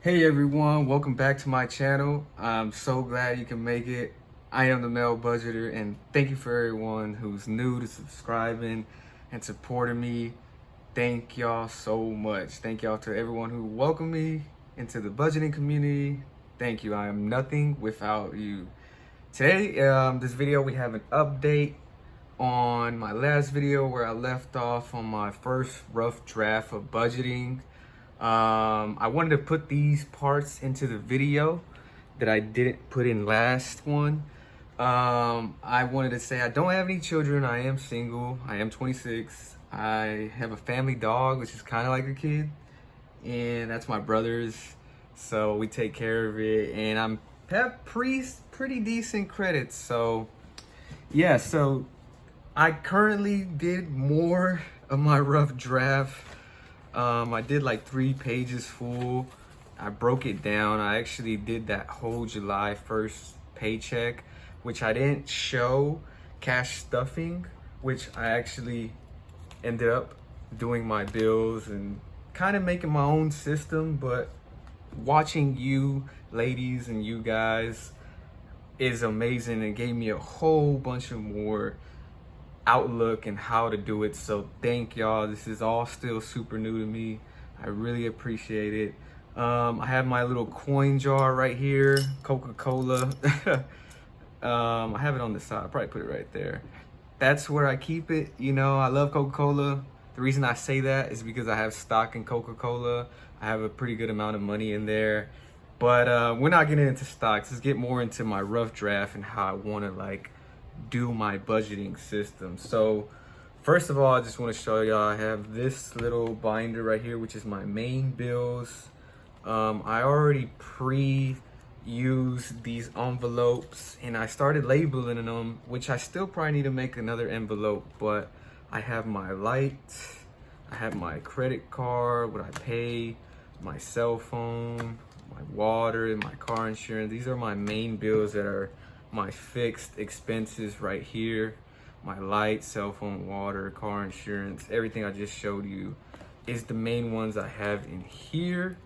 Hey everyone, welcome back to my channel. I'm so glad you can make it. I am the Male Budgeter, and thank you for everyone who's new to subscribing and supporting me. Thank y'all so much. Thank y'all to everyone who welcomed me into the budgeting community. Thank you. I am nothing without you. Today, this video, we have an update on my last video where I left off on my first rough draft of budgeting. I wanted to put these parts into the video that I didn't put in last one. I wanted to say I don't have any children. I am single. I am 26. I have a family dog, which is kind of like a kid, and that's my brother's. So we take care of it, and I'm have pretty decent credits. So yeah, so I currently did more of my rough draft. I did like 3 pages full. I broke it down. I actually did that whole July 1st paycheck, which I didn't show cash stuffing, which I actually ended up doing my bills and kind of making my own system. But watching you ladies and you guys is amazing and gave me a whole bunch of more outlook and how to do it. So thank y'all. This is all still super new to me. I really appreciate it. I have my little coin jar right here, Coca-Cola. I have it on the side. I'll probably put it right there. That's where I keep it. You know, I love Coca-Cola. The reason I say that is because I have stock in Coca-Cola. I have a pretty good amount of money in there. But we're not getting into stocks. Let's get more into my rough draft and how I want to do my budgeting system. So first of all, I just want to show y'all I have this little binder right here, which is my main bills. I already pre-used these envelopes and I started labeling them, which I still probably need to make another envelope. But I have my light, I have my credit card, what I pay, my cell phone, my water, and my car insurance. These are my main bills that are my fixed expenses right here. My light, cell phone, water, car insurance, everything I just showed you is the main ones I have in here.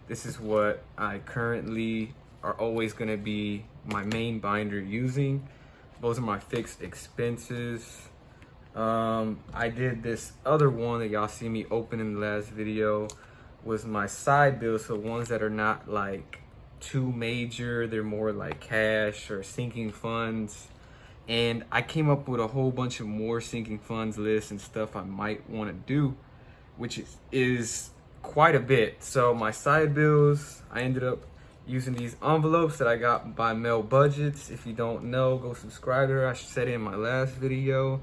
This is what I currently are always gonna be my main binder using. Those are my fixed expenses. I did this other one that y'all see me open in the last video was my side bills, so ones that are not like too major, they're more like cash or sinking funds. And I came up with a whole bunch of more sinking funds lists and stuff I might want to do, which is quite a bit. So my side bills, I ended up using these envelopes that I got by Mel Budgets. If you don't know, go subscribe to her. I said it in my last video.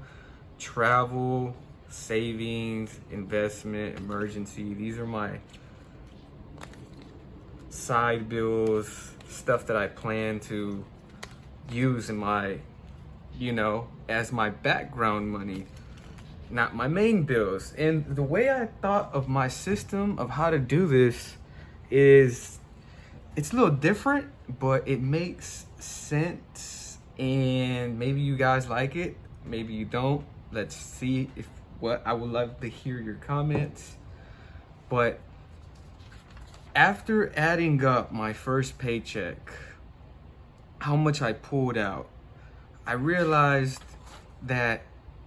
Travel, savings, investment, emergency. These are my side bills, stuff that I plan to use in my, as my background money, not my main bills. And the way I thought of my system of how to do this is it's a little different, but it makes sense. And maybe you guys like it, maybe you don't. Let's see I would love to hear your comments. But after adding up my first paycheck, how much I pulled out, I realized that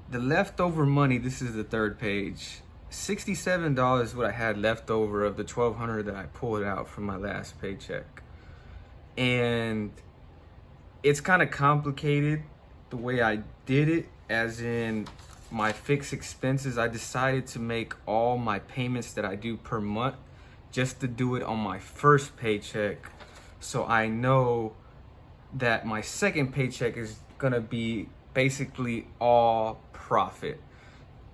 the leftover money, this is the third page, $67 is what I had left over of the $1,200 that I pulled out from my last paycheck. And it's kind of complicated the way I did it, as in my fixed expenses. I decided to make all my payments that I do per month just to do it on my first paycheck, so I know that my second paycheck is gonna be basically all profit.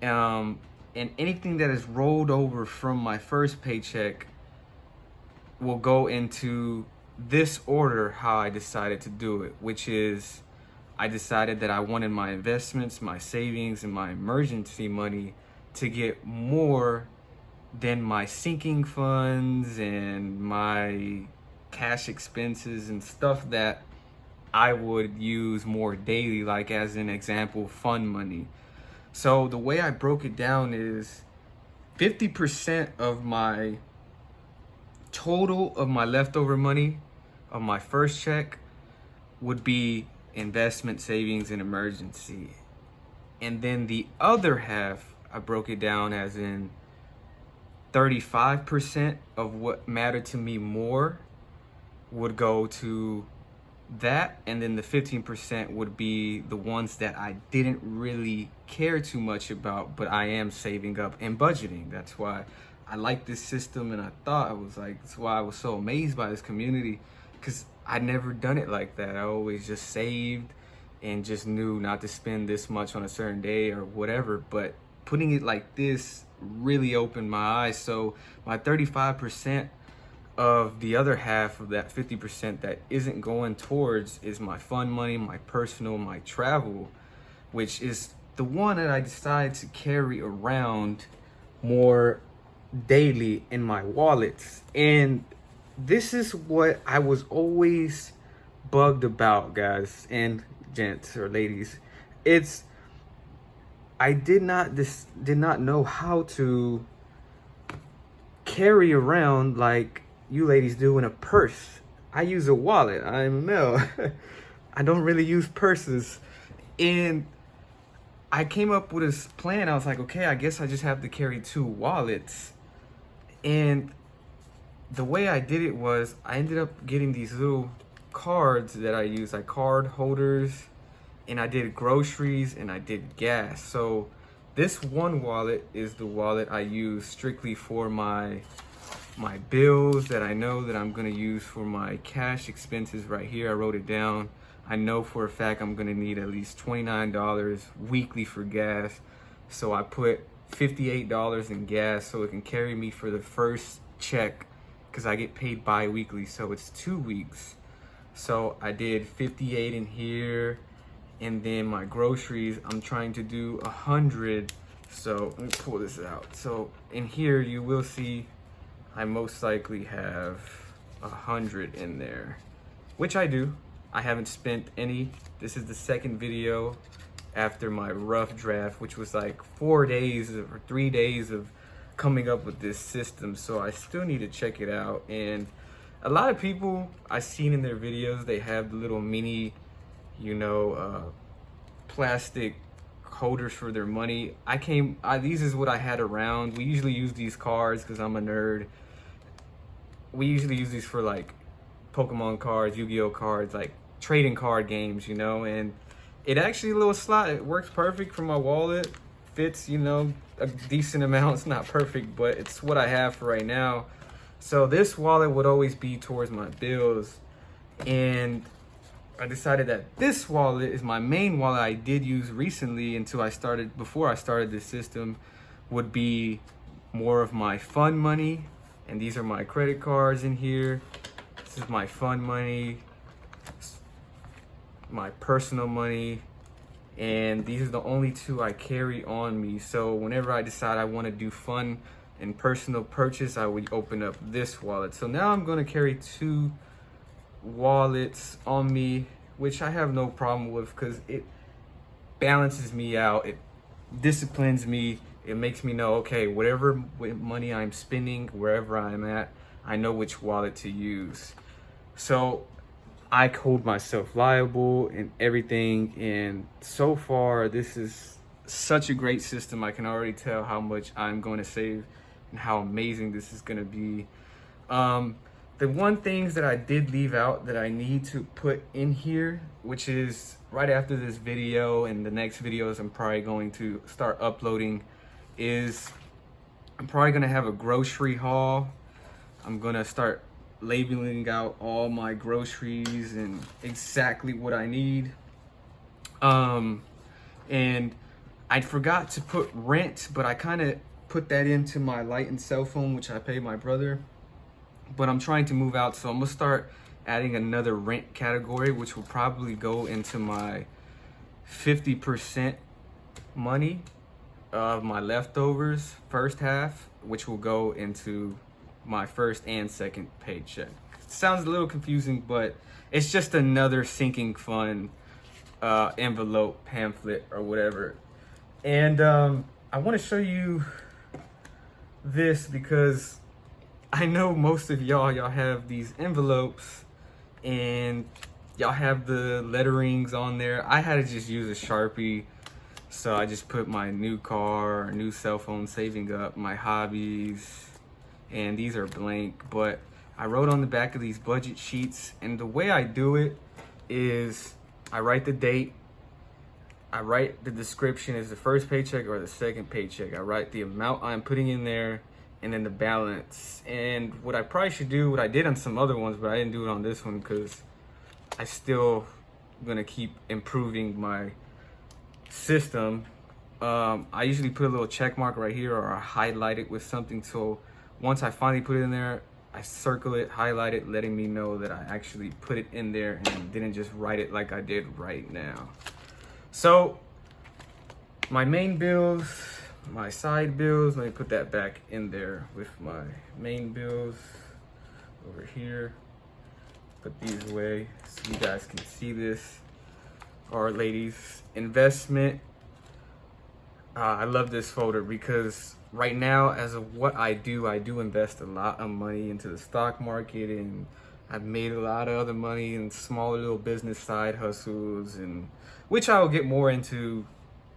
And anything that is rolled over from my first paycheck will go into this order how I decided to do it, which is I decided that I wanted my investments, my savings, and my emergency money to get more than my sinking funds and my cash expenses and stuff that I would use more daily, like as an example, fund money. So the way I broke it down is 50% of my total of my leftover money of my first check would be investment, savings, and emergency. And then the other half, I broke it down as in 35% of what mattered to me more would go to that, and then the 15% would be the ones that I didn't really care too much about, but I am saving up and budgeting. That's why I like this system, and that's why I was so amazed by this community, because I'd never done it like that. I always just saved and just knew not to spend this much on a certain day or whatever, but putting it like this really opened my eyes. So my 35% of the other half of that 50% that isn't going towards is my fun money, my personal, my travel, which is the one that I decided to carry around more daily in my wallets. And this is what I was always bugged about, guys and gents or ladies. I did not know how to carry around like you ladies do in a purse. I use a wallet. I'm a male. I don't really use purses. And I came up with this plan. I was like, okay, I guess I just have to carry 2 wallets. And the way I did it was I ended up getting these little cards that I use, like card holders, and I did groceries and I did gas. So this one wallet is the wallet I use strictly for my bills that I know that I'm gonna use for my cash expenses. Right here, I wrote it down. I know for a fact I'm gonna need at least $29 weekly for gas. So I put $58 in gas so it can carry me for the first check, because I get paid bi-weekly, so it's 2 weeks. So I did 58 in here, and then my groceries, I'm trying to do 100. So let me pull this out. So in here, you will see I most likely have 100 in there, which I do. I haven't spent any. This is the second video after my rough draft, which was like 4 days or 3 days of coming up with this system. So I still need to check it out. And a lot of people I've seen in their videos, they have the little mini, plastic holders for their money. These is what I had around. We usually use these cards because I'm a nerd. We usually use these for like Pokemon cards, Yu-Gi-Oh cards, like trading card games, and it actually a little slot. It works perfect for my wallet. Fits, a decent amount. It's not perfect, but it's what I have for right now. So this wallet would always be towards my bills, and I decided that this wallet is my main wallet. I did use recently before I started this system, would be more of my fun money. And these are my credit cards in here. This is my fun money, my personal money, and these are the only 2 I carry on me. So whenever I decide I want to do fun and personal purchase, I would open up this wallet. So now I'm going to carry 2 wallets on me, which I have no problem with, because it balances me out. It disciplines me. It makes me know, okay, whatever money I'm spending, wherever I'm at, I know which wallet to use. So I hold myself liable and everything. And so far, this is such a great system. I can already tell how much I'm going to save and how amazing this is going to be. The one things that I did leave out that I need to put in here, which is right after this video and the next videos I'm probably going to start uploading, is I'm probably going to have a grocery haul. I'm going to start labeling out all my groceries and exactly what I need. And I forgot to put rent, but I kind of put that into my light and cell phone, which I pay my brother. But I'm trying to move out, so I'm gonna start adding another rent category, which will probably go into my 50% money of my leftovers first half, which will go into my first and second paycheck. Sounds a little confusing, but it's just another sinking fund envelope, pamphlet, or whatever. And I want to show you this because I know most of y'all have these envelopes and y'all have the letterings on there. I had to just use a Sharpie. So I just put my new car, new cell phone saving up, my hobbies, and these are blank. But I wrote on the back of these budget sheets, and the way I do it is I write the date, I write the description, is the first paycheck or the second paycheck. I write the amount I'm putting in there, and then the balance. And what I probably should do, what I did on some other ones, but I didn't do it on this one because I still gonna keep improving my system. I usually put a little check mark right here, or I highlight it with something, so once I finally put it in there, I circle it, highlight it, letting me know that I actually put it in there and didn't just write it like I did right now. So my main bills, my side bills, let me put that back in there with my main bills over here. Put these away so you guys can see this. Or ladies, investment. I love this folder because right now, as of what I do invest a lot of money into the stock market, and I've made a lot of other money in smaller little business side hustles, and which I will get more into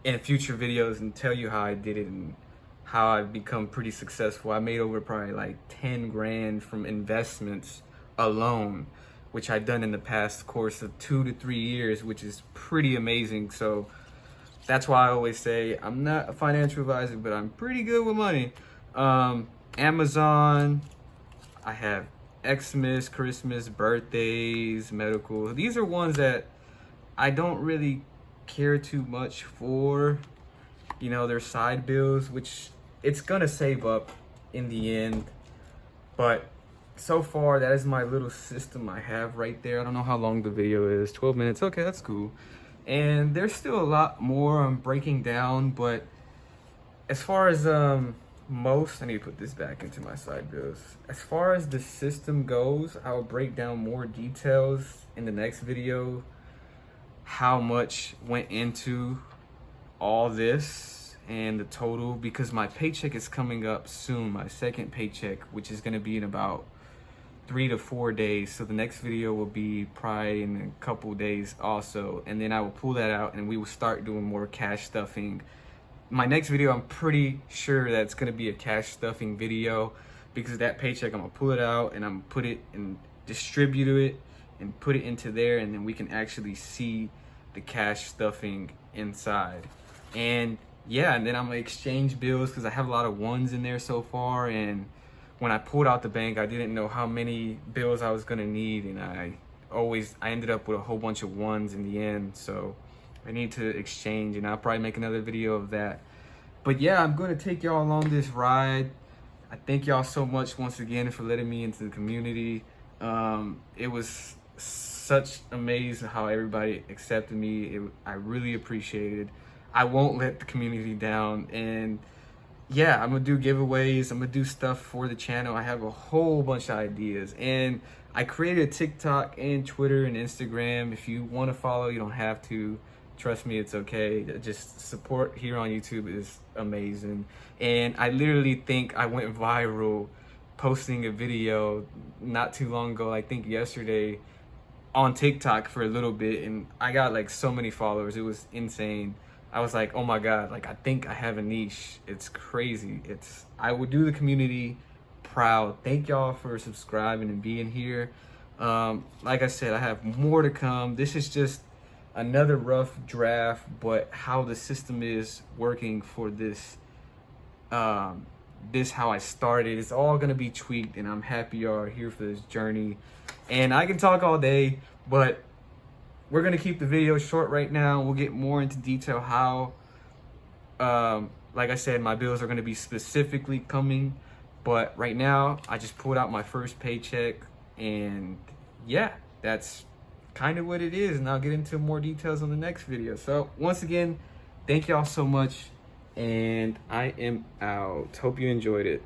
in future videos and tell you how I did it and how I've become pretty successful. I made over probably like 10 grand from investments alone, which I've done in the past course of 2 to 3 years, which is pretty amazing. So that's why I always say I'm not a financial advisor, but I'm pretty good with money. Amazon, I have Xmas, Christmas, birthdays, medical. These are ones that I don't really care too much for. You know, they're side bills, which it's gonna save up in the end. But so far, that is my little system I have right there. I don't know how long the video is, 12 minutes. Okay, that's cool. And there's still a lot more I'm breaking down, but as far as I need to put this back into my side bills. As far as the system goes, I'll break down more details in the next video, how much went into all this and the total, because my paycheck is coming up soon, my second paycheck, which is going to be in about 3 to 4 days. So the next video will be probably in a couple days also, and then I will pull that out and we will start doing more cash stuffing. My next video, I'm pretty sure that's going to be a cash stuffing video, because that paycheck, I'm gonna pull it out and I'm gonna put it and distribute it and put it into there, and then we can actually see the cash stuffing inside. And yeah, and then I'm gonna exchange bills because I have a lot of ones in there so far, and when I pulled out the bank, I didn't know how many bills I was gonna need, and I ended up with a whole bunch of ones in the end. So I need to exchange, and I'll probably make another video of that. But yeah, I'm gonna take y'all along this ride. I thank y'all so much once again for letting me into the community. It was such amazing how everybody accepted me. I really appreciated it. I won't let the community down, and yeah, I'm gonna do giveaways, I'm gonna do stuff for the channel. I have a whole bunch of ideas, and I created a TikTok and Twitter and Instagram. If you want to follow, you don't have to. Trust me, it's okay. Just support here on YouTube is amazing. And I literally think I went viral posting a video not too long ago, I think yesterday, on TikTok for a little bit, and I got like so many followers. It was insane. I was like, oh my God, like I think I have a niche. It's crazy. I would do the community proud. Thank y'all for subscribing and being here. Like I said, I have more to come. This is just another rough draft, but how the system is working for this, how I started, it's all gonna be tweaked, and I'm happy y'all are here for this journey. And I can talk all day, but we're gonna keep the video short right now. We'll get more into detail how, like I said, my bills are gonna be specifically coming. But right now, I just pulled out my first paycheck, and yeah, that's kind of what it is. And I'll get into more details on the next video. So once again, thank y'all so much, and I am out. Hope you enjoyed it.